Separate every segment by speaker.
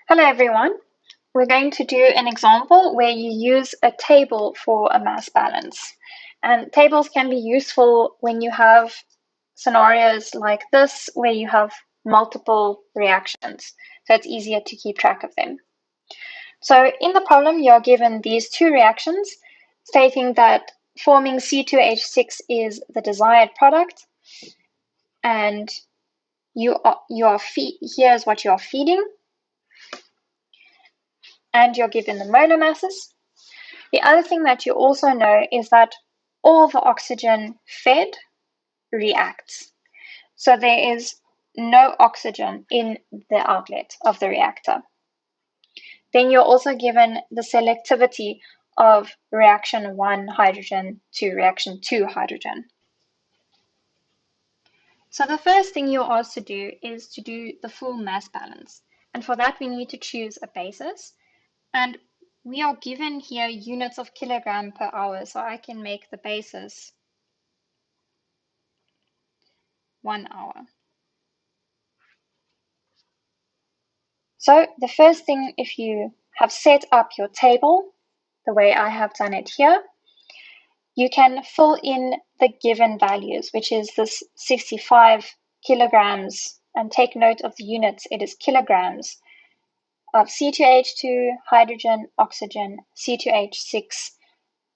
Speaker 1: Hello everyone. We're going to do an example where you use a table for a mass balance. And tables can be useful when you have scenarios like this where you have multiple reactions. So it's easier to keep track of them. So in the problem, you're given these two reactions stating that forming C2H6 is the desired product, and here's what you are feeding, and you're given the molar masses. The other thing that you also know is that all the oxygen fed reacts. So there is no oxygen in the outlet of the reactor. Then you're also given the selectivity of reaction 1 hydrogen to reaction 2 hydrogen. So the first thing you're asked to do is to do the full mass balance. And for that, we need to choose a basis. And we are given here units of kilogram per hour. So I can make the basis 1 hour. So the first thing, if you have set up your table the way I have done it here, you can fill in the given values, which is this 65 kilograms, and take note of the units, it is kilograms of C2H2, hydrogen, oxygen, C2H6,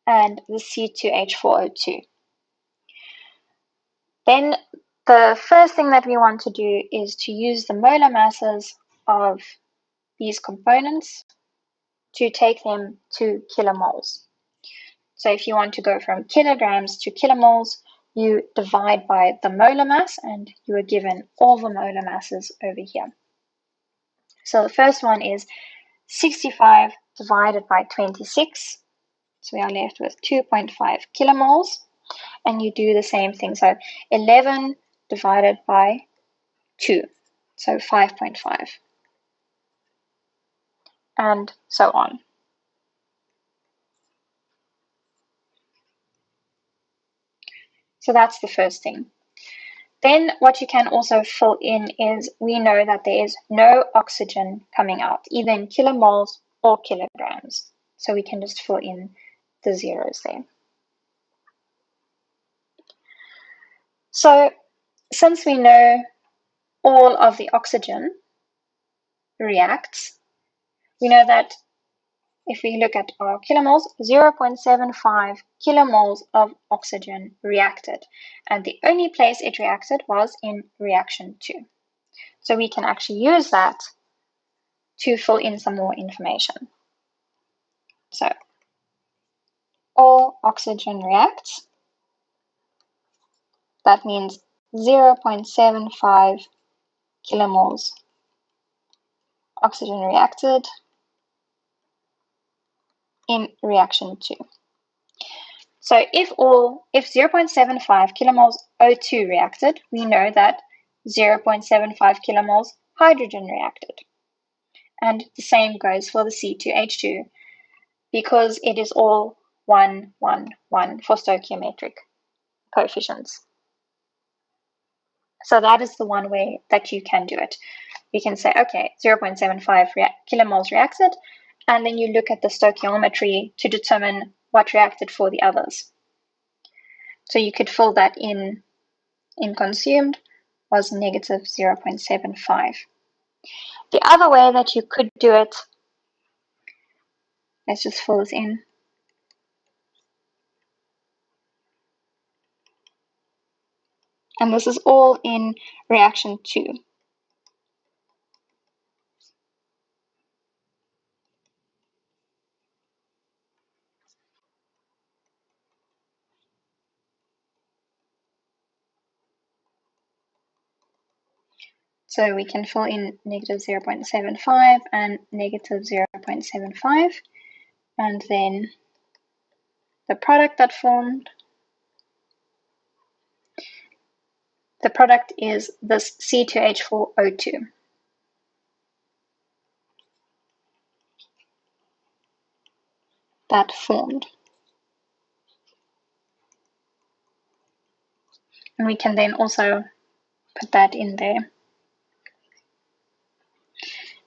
Speaker 1: and the C2H4O2. Then the first thing that we want to do is to use the molar masses of these components to take them to kilomoles. So if you want to go from kilograms to kilomoles, you divide by the molar mass, and you are given all the molar masses over here. So the first one is 65 divided by 26. So we are left with 2.5 kilomoles. And you do the same thing. So 11 divided by 2. So 5.5. And so on. So that's the first thing. Then what you can also fill in is, we know that there is no oxygen coming out, either in kilomoles or kilograms. So we can just fill in the zeros there. So since we know all of the oxygen reacts, we know that if we look at our kilomoles, 0.75 kilomoles of oxygen reacted. And the only place it reacted was in reaction 2. So we can actually use that to fill in some more information. So all oxygen reacts. That means 0.75 kilomoles oxygen reacted in reaction 2. So if 0.75 kilomoles O2 reacted, we know that 0.75 kilomoles hydrogen reacted. And the same goes for the C2H2, because it is all 1, 1, 1 for stoichiometric coefficients. So that is the one way that you can do it. You can say, okay, 0.75 kilomoles reacted, and then you look at the stoichiometry to determine what reacted for the others. So you could fill that in consumed was negative 0.75. The other way that you could do it, let's just fill this in. And this is all in reaction 2. So we can fill in negative 0.75 and negative 0.75. And then the product that formed, the product is this C2H4O2. That formed. And we can then also put that in there.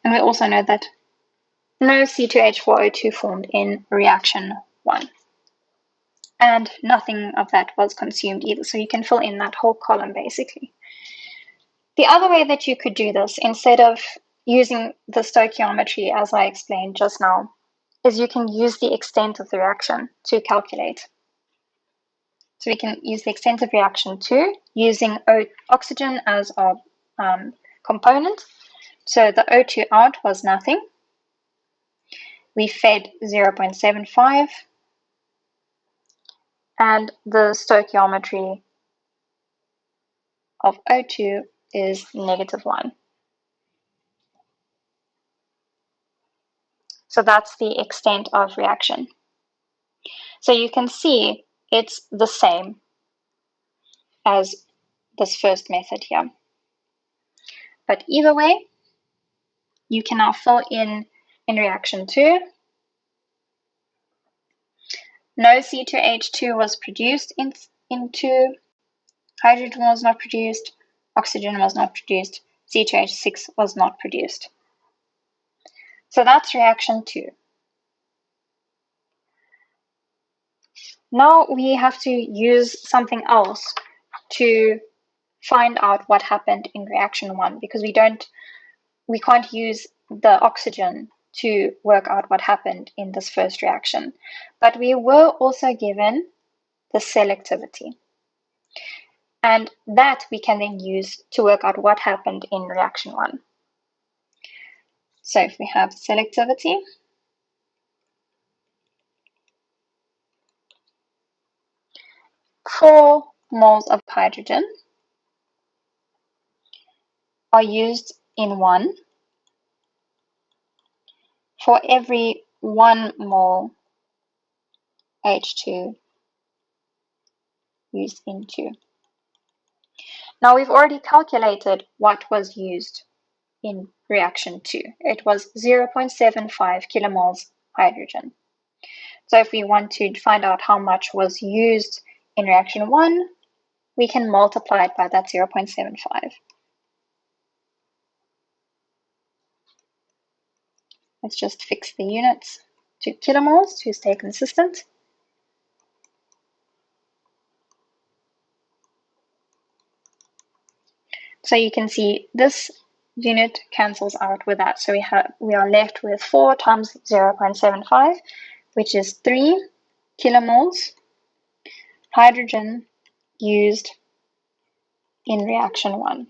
Speaker 1: And we also know that no C2H4O2 formed in reaction 1. And nothing of that was consumed either. So you can fill in that whole column basically. The other way that you could do this, instead of using the stoichiometry as I explained just now, is you can use the extent of the reaction to calculate. So we can use the extent of reaction 2 using oxygen as our component. So the O2 out was nothing. We fed 0.75, and the stoichiometry of O2 is -1. So that's the extent of reaction. So you can see it's the same as this first method here. But either way, you can now fill in reaction 2. No C2H2 was produced into hydrogen was not produced, oxygen was not produced, C2H6 was not produced. So that's reaction 2. Now we have to use something else to find out what happened in reaction 1, because we can't use the oxygen to work out what happened in this first reaction. But we were also given the selectivity. And that we can then use to work out what happened in reaction 1. So if we have selectivity, four moles of hydrogen are used in 1 for every 1 mole H2 used in 2. Now we've already calculated what was used in reaction 2. It was 0.75 kilomoles hydrogen. So if we want to find out how much was used in reaction 1, we can multiply it by that 0.75. Let's just fix the units to kilomoles to stay consistent. So you can see this unit cancels out with that. So we are left with 4 times 0.75, which is 3 kilomoles hydrogen used in reaction 1.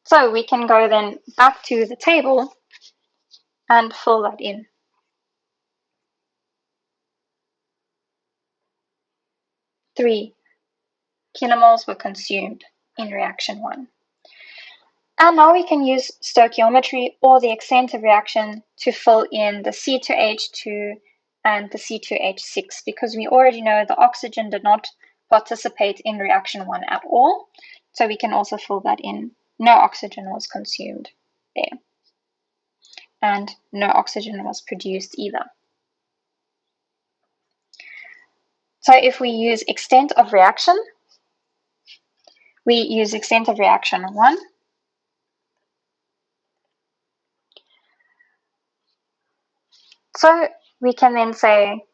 Speaker 1: So we can go then back to the table and fill that in. 3 kilomoles were consumed in reaction 1. And now we can use stoichiometry or the extent of reaction to fill in the C2H2 and the C2H6, because we already know the oxygen did not participate in reaction 1 at all. So we can also fill that in. No oxygen was consumed there. And no oxygen was produced either. So if we use extent of reaction, we use extent of reaction 1. So we can then say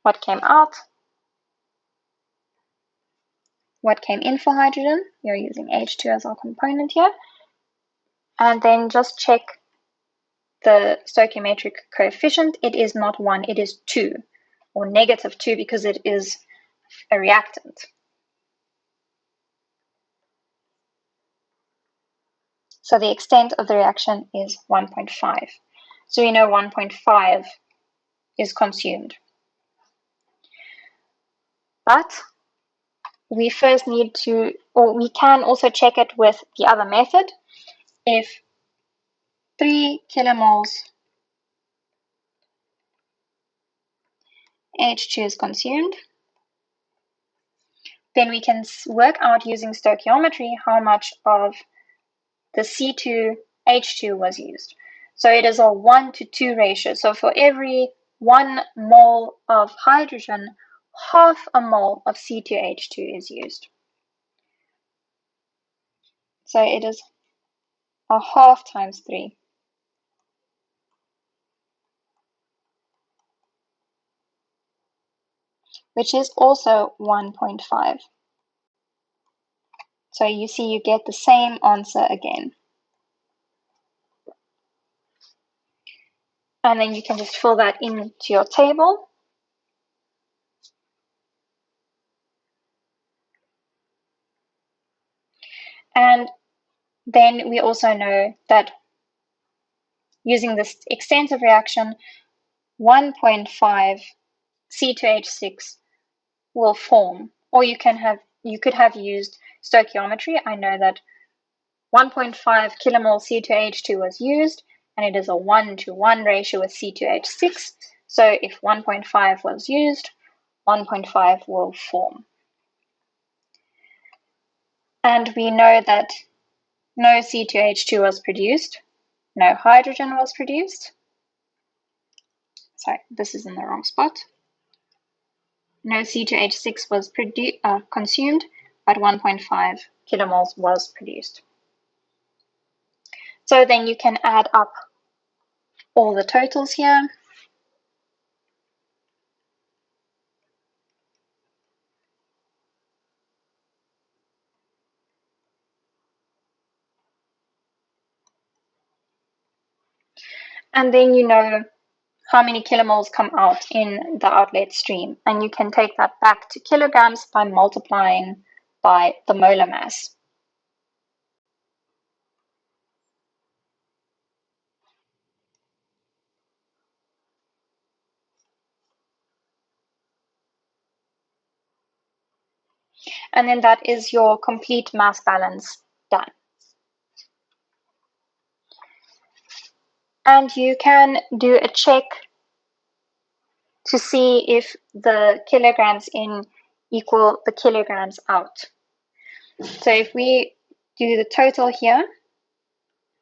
Speaker 1: what came out, what came in for hydrogen. We are using H2 as our component here. And then just check the stoichiometric coefficient. It is not 1, it is 2, or -2, because it is a reactant. So the extent of the reaction is 1.5. So we know 1.5 is consumed. But we first need to, or we can also check it with the other method. If 3 kilomoles H2 is consumed, then we can work out using stoichiometry how much of the C2H2 was used. So it is a 1 to 2 ratio. So for every 1 mole of hydrogen, half a mole of C2H2 is used. So it is a half times 3. Which is also 1.5. So you see you get the same answer again. And then you can just fill that into your table. And then we also know that using this extensive reaction, 1.5 C2H6 will form, or you could have used stoichiometry. I know that 1.5 kilomole C2H2 was used, and it is a 1-to-1 ratio with C2H6. So if 1.5 was used, 1.5 will form. And we know that no C2H2 was produced, no hydrogen was produced. Sorry, this is in the wrong spot. No C2H6 was consumed, but 1.5 kilomoles was produced. So then you can add up all the totals here. And then you know how many kilomoles come out in the outlet stream. And you can take that back to kilograms by multiplying by the molar mass. And then that is your complete mass balance done. And you can do a check to see if the kilograms in equal the kilograms out. So if we do the total here,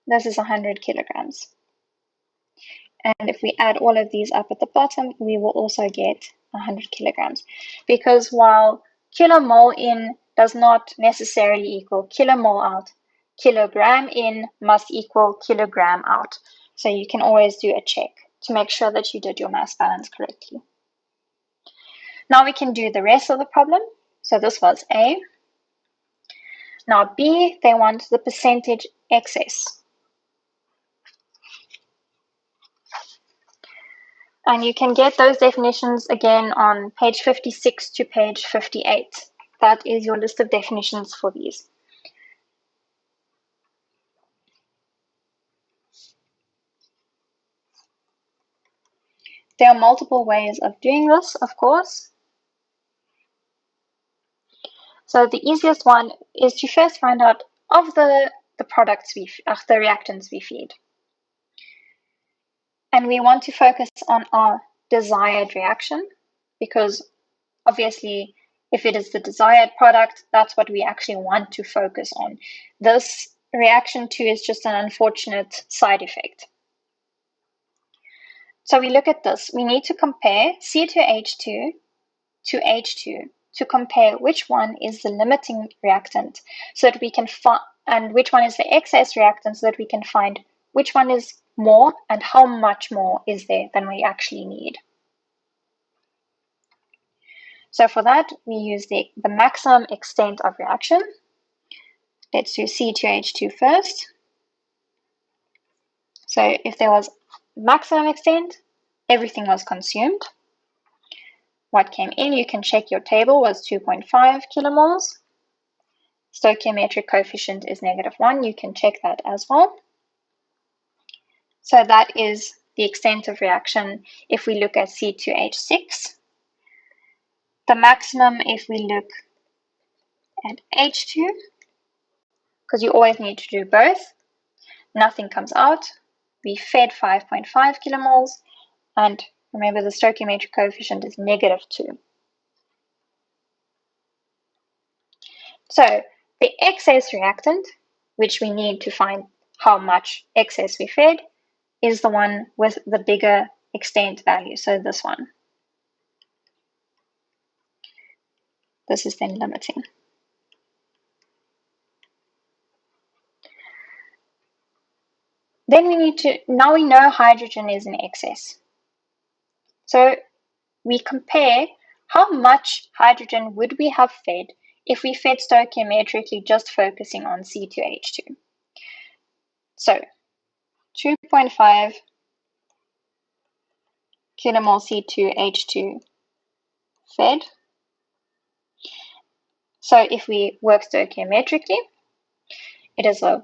Speaker 1: this is 100 kilograms. And if we add all of these up at the bottom, we will also get 100 kilograms. Because while kilomole in does not necessarily equal kilomole out, kilogram in must equal kilogram out. So you can always do a check to make sure that you did your mass balance correctly. Now we can do the rest of the problem. So this was A. Now B, they want the percentage excess. And you can get those definitions again on page 56 to page 58. That is your list of definitions for these. There are multiple ways of doing this, of course. So the easiest one is to first find out of the products the reactants we feed. And we want to focus on our desired reaction, because obviously if it is the desired product, that's what we actually want to focus on. This reaction 2 is just an unfortunate side effect. So we look at this. We need to compare C2H2 to H2 to compare which one is the limiting reactant, so that we can find, and which one is the excess reactant, so that we can find which one is more and how much more is there than we actually need. So for that, we use the maximum extent of reaction. Let's do C2H2 first. So if there was maximum extent, everything was consumed. What came in, you can check your table, was 2.5 kilomoles. Stoichiometric coefficient is -1. You can check that as well. So that is the extent of reaction if we look at C2H6. The maximum if we look at H2, because you always need to do both. Nothing comes out. We fed 5.5 kilomoles, and remember the stoichiometric coefficient is -2. So the excess reactant, which we need to find how much excess we fed, is the one with the bigger extent value, so this one. This is then limiting. Then now we know hydrogen is in excess. So we compare how much hydrogen would we have fed if we fed stoichiometrically just focusing on C2H2. So 2.5 kilomole C2H2 fed. So if we work stoichiometrically, it is a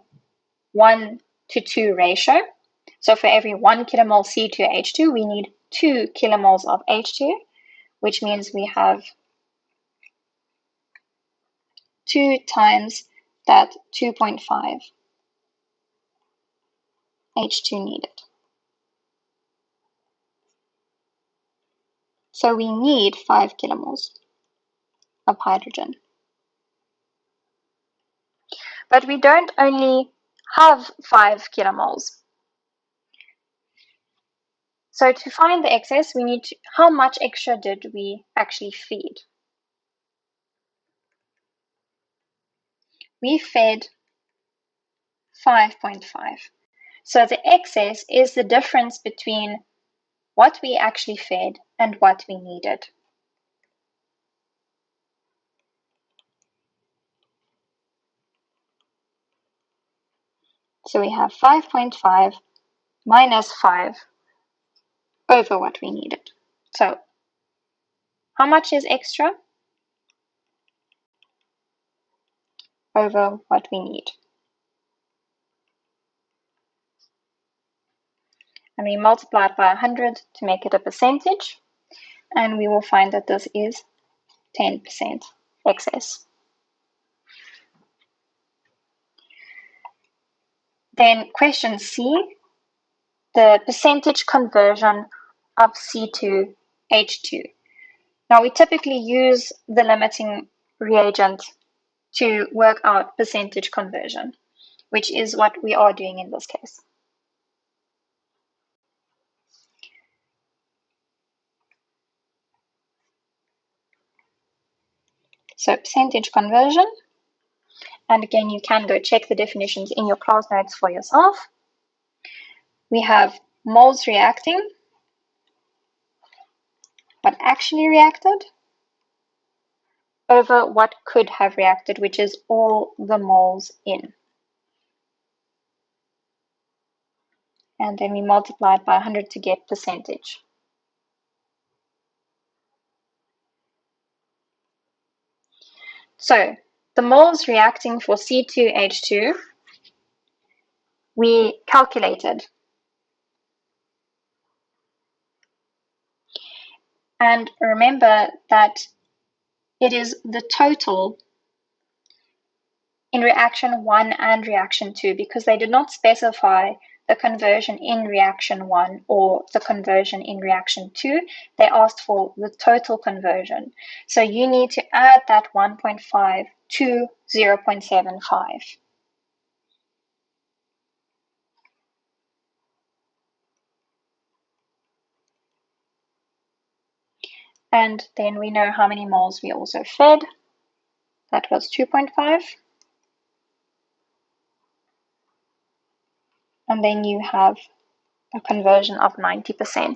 Speaker 1: 1 to 2 ratio. So for every 1 kilomole C2H2, we need 2 kilomoles of H2, which means we have 2 times that 2.5 H2 needed. So we need 5 kilomoles of hydrogen. But we don't only have 5 kilomoles. So to find the excess, we need how much extra did we actually feed? We fed 5.5. So the excess is the difference between what we actually fed and what we needed. So we have 5.5 minus 5 over what we needed. So how much is extra over what we need? And we multiply it by 100 to make it a percentage, and we will find that this is 10% excess. Then question C, the percentage conversion of C2H2. Now we typically use the limiting reagent to work out percentage conversion, which is what we are doing in this case. So percentage conversion, and again you can go check the definitions in your class notes for yourself. We have moles reacting, what actually reacted, over what could have reacted, which is all the moles in. And then we multiply it by 100 to get percentage. So the moles reacting for C2H2, we calculated. And remember that it is the total in reaction 1 and reaction 2, because they did not specify the conversion in reaction 1 or the conversion in reaction 2. They asked for the total conversion. So you need to add that 1.5 to 0.75. And then we know how many moles we also fed. That was 2.5. And then you have a conversion of 90%.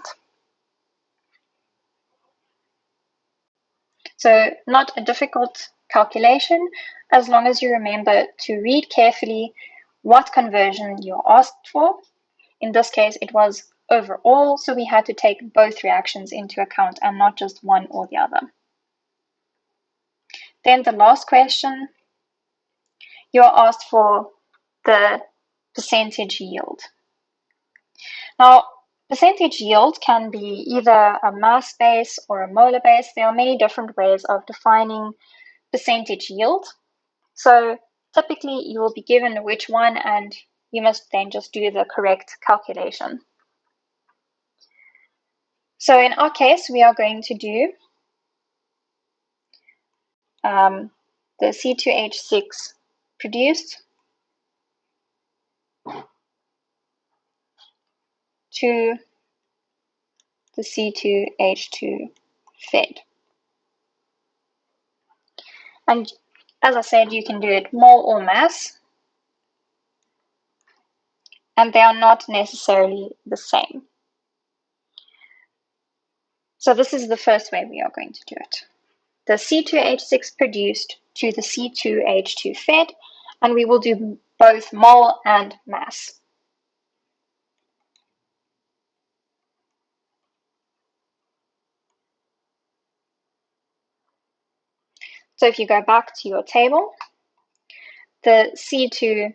Speaker 1: So not a difficult calculation, as long as you remember to read carefully what conversion you're asked for. In this case, it was overall, so we had to take both reactions into account and not just one or the other. Then the last question, you're asked for the percentage yield. Now, percentage yield can be either a mass base or a molar base. There are many different ways of defining percentage yield. So typically you will be given which one, and you must then just do the correct calculation. So in our case, we are going to do the C2H6 produced to the C2H2 fed. And as I said, you can do it mole or mass, and they are not necessarily the same. So this is the first way we are going to do it. The C2H6 produced to the C2H2 fed, and we will do both mole and mass. So if you go back to your table, the C2H6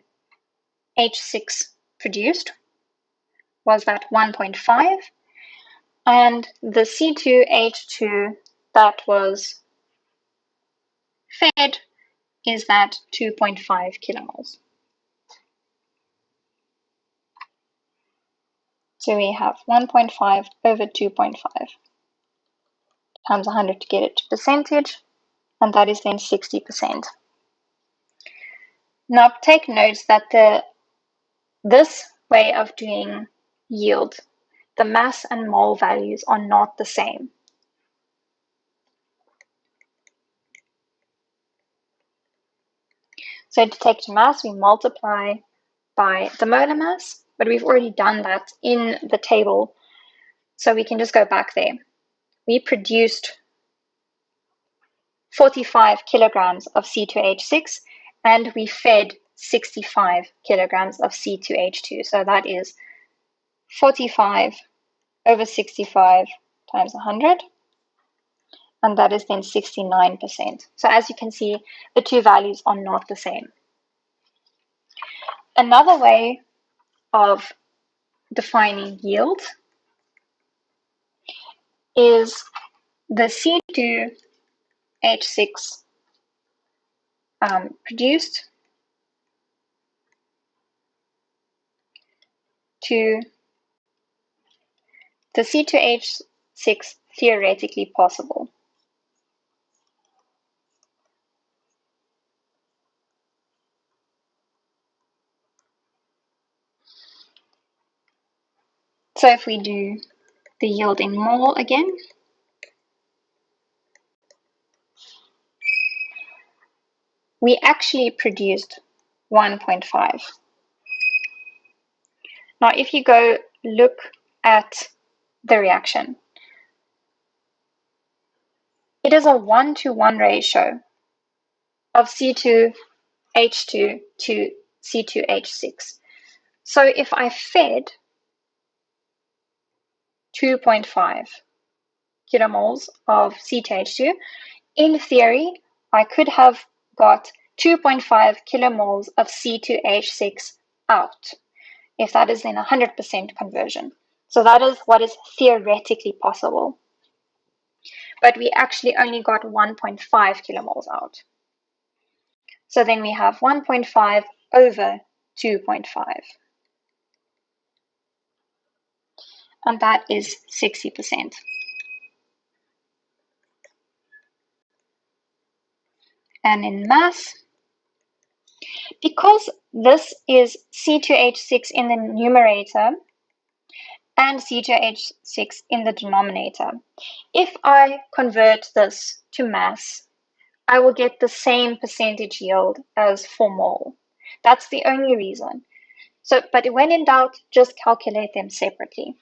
Speaker 1: produced was that 1.5, and the C2H2 that was fed is that 2.5 kilomoles. So we have 1.5 over 2.5 times 100 to get it to percentage, and that is then 60%. Now take note that this way of doing yield, the mass and mole values are not the same. So to take to mass, we multiply by the molar mass, but we've already done that in the table, so we can just go back there. We produced 45 kilograms of C2H6, and we fed 65 kilograms of C2H2. So that is 45 over 65 times 100, and that is then 69%. So as you can see, the two values are not the same. Another way of defining yield is the C2H6 produced to the C2H6 theoretically possible. So if we do the yield in mole again, we actually produced 1.5. Now if you go look at the reaction, it is a 1-to-1 ratio of C2H2 to C2H6. So if I fed 2.5 kilomoles of C2H2, in theory, I could have got 2.5 kilomoles of C2H6 out, if that is then 100% conversion. So that is what is theoretically possible. But we actually only got 1.5 kilomoles out. So then we have 1.5 over 2.5. And that is 60%. And in mass, because this is C2H6 in the numerator and C2H6 in the denominator, if I convert this to mass, I will get the same percentage yield as for mole. That's the only reason. So, but when in doubt, just calculate them separately.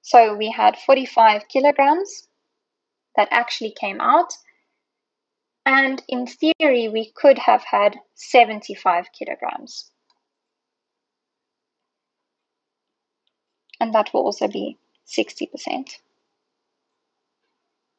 Speaker 1: So we had 45 kilograms that actually came out, and in theory we could have had 75 kilograms. And that will also be 60%.